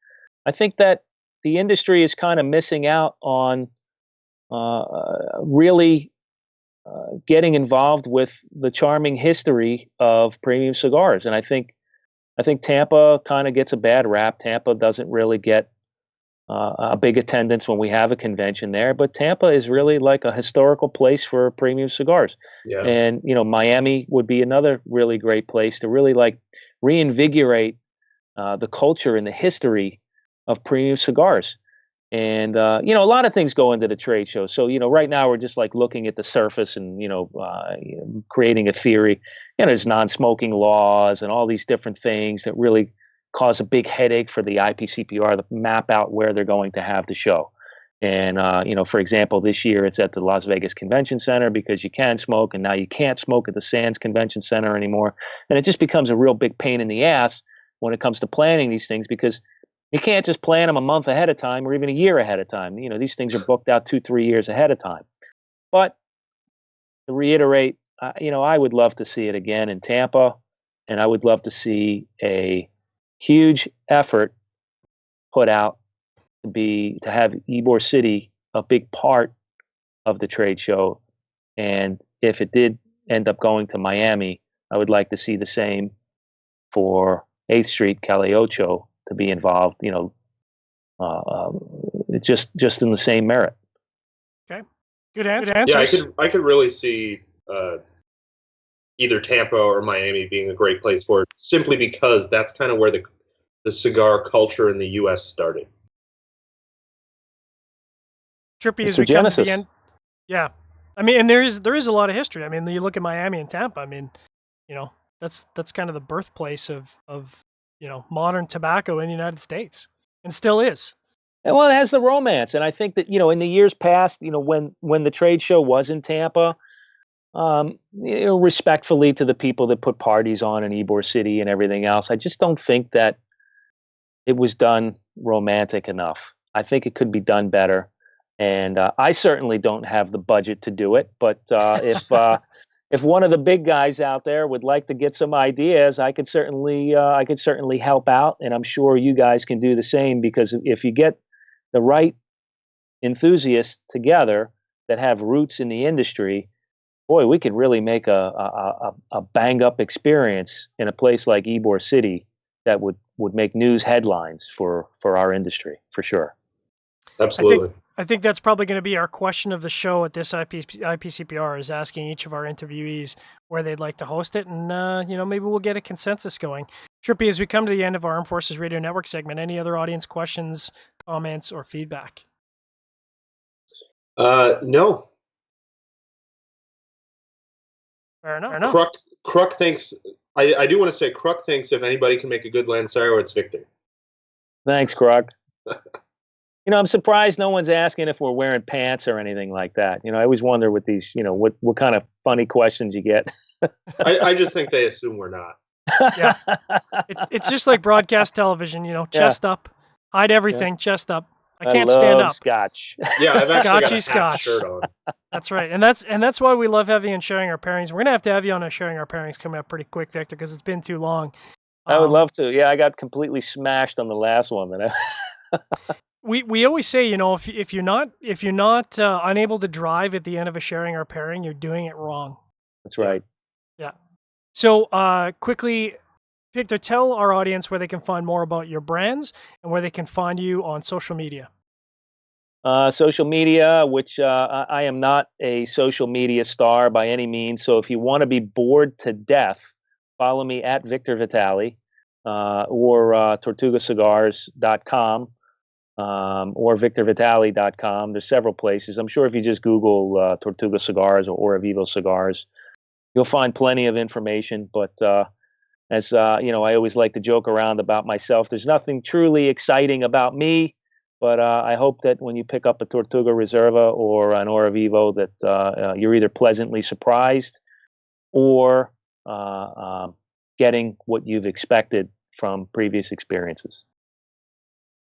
I think that the industry is kind of missing out on really getting involved with the charming history of premium cigars. And I think Tampa kind of gets a bad rap. Tampa doesn't really get a big attendance when we have a convention there, but Tampa is really like a historical place for premium cigars. Yeah. And Miami would be another really great place to really like reinvigorate the culture and the history of premium cigars. And a lot of things go into the trade show. So right now we're just like looking at the surface and creating a theory. There's non-smoking laws and all these different things that really cause a big headache for the IPCPR to map out where they're going to have the show. And, for example, this year it's at the Las Vegas Convention Center because you can smoke, and now you can't smoke at the Sands Convention Center anymore. And it just becomes a real big pain in the ass when it comes to planning these things because you can't just plan them a month ahead of time or even a year ahead of time. These things are booked out 2-3 years ahead of time. But to reiterate, I would love to see it again in Tampa, and I would love to see a huge effort put out to have Ybor City a big part of the trade show. And if it did end up going to Miami, I would like to see the same for 8th Street, Calle Ocho to be involved, just in the same merit. Okay. Good answer. Yeah, I could really see either Tampa or Miami being a great place for it, simply because that's kind of where the cigar culture in the U.S. started. Trippy as we come to the end. Yeah, I mean, and there is a lot of history. I mean, you look at Miami and Tampa. I mean, that's kind of the birthplace of modern tobacco in the United States, and still is. And well, it has the romance, and I think that in the years past, when the trade show was in Tampa. Respectfully to the people that put parties on in Ybor City and everything else, I just don't think that it was done romantic enough. I think it could be done better, and I certainly don't have the budget to do it. But if one of the big guys out there would like to get some ideas, I could certainly help out, and I'm sure you guys can do the same. Because if you get the right enthusiasts together that have roots in the industry, boy, we could really make a bang up experience in a place like Ybor City that would make news headlines for our industry, for sure. Absolutely. I think that's probably going to be our question of the show at this IPCPR, is asking each of our interviewees where they'd like to host it. And, maybe we'll get a consensus going. Trippy, as we come to the end of our Armed Forces Radio Network segment, any other audience questions, comments, or feedback? No. Fair enough. Kruk thinks, I do want to say, Kruk thinks if anybody can make a good Lancero, it's Victor. Thanks, Kruk. I'm surprised no one's asking if we're wearing pants or anything like that. I always wonder with these, what kind of funny questions you get. I just think they assume we're not. Yeah. It's just like broadcast television, chest up, hide everything, chest up. I can't stand love up. scotch. Yeah, I've actually got a Scotchy half scotch. shirt on. That's right, and that's why we love having you on Sharing Our Pairings. We're gonna have you on a Sharing Our Pairings coming up pretty quick, Victor, because it's been too long. I would love to. Yeah, I got completely smashed on the last one. We always say, if you're not unable to drive at the end of a Sharing Our Pairing, you're doing it wrong. That's right. Yeah. So quickly, Victor, tell our audience where they can find more about your brands and where they can find you on social media. Social media, which I am not a social media star by any means. So if you want to be bored to death, follow me at Victor Vitale or tortugascigars.com or victorvitale.com. There's several places. I'm sure if you just Google Tortuga Cigars or Vivo Cigars, you'll find plenty of information. But as I always like to joke around about myself. There's nothing truly exciting about me. But I hope that when you pick up a Tortuga Reserva or an Ora Vivo, that you're either pleasantly surprised or getting what you've expected from previous experiences.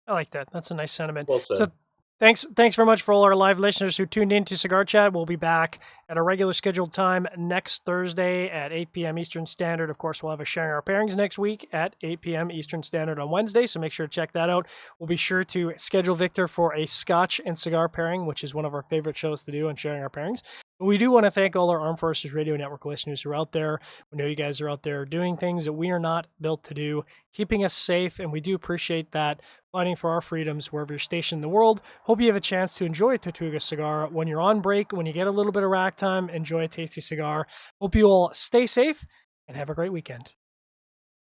I like that. That's a nice sentiment. Well said. So thanks very much for all our live listeners who tuned in to Cigar Chat. We'll be back at a regular scheduled time next Thursday at 8 p.m. Eastern Standard. Of course, we'll have a Sharing Our Pairings next week at 8 p.m. Eastern Standard on Wednesday, so make sure to check that out. We'll be sure to schedule Victor for a Scotch and Cigar pairing, which is one of our favorite shows to do on Sharing Our Pairings. But we do want to thank all our Armed Forces Radio Network listeners who are out there. We know you guys are out there doing things that we are not built to do, keeping us safe, and we do appreciate that, fighting for our freedoms wherever you're stationed in the world. Hope you have a chance to enjoy a Tortuga cigar when you're on break, when you get a little bit of rack time. Enjoy a tasty cigar. Hope you all stay safe and have a great weekend.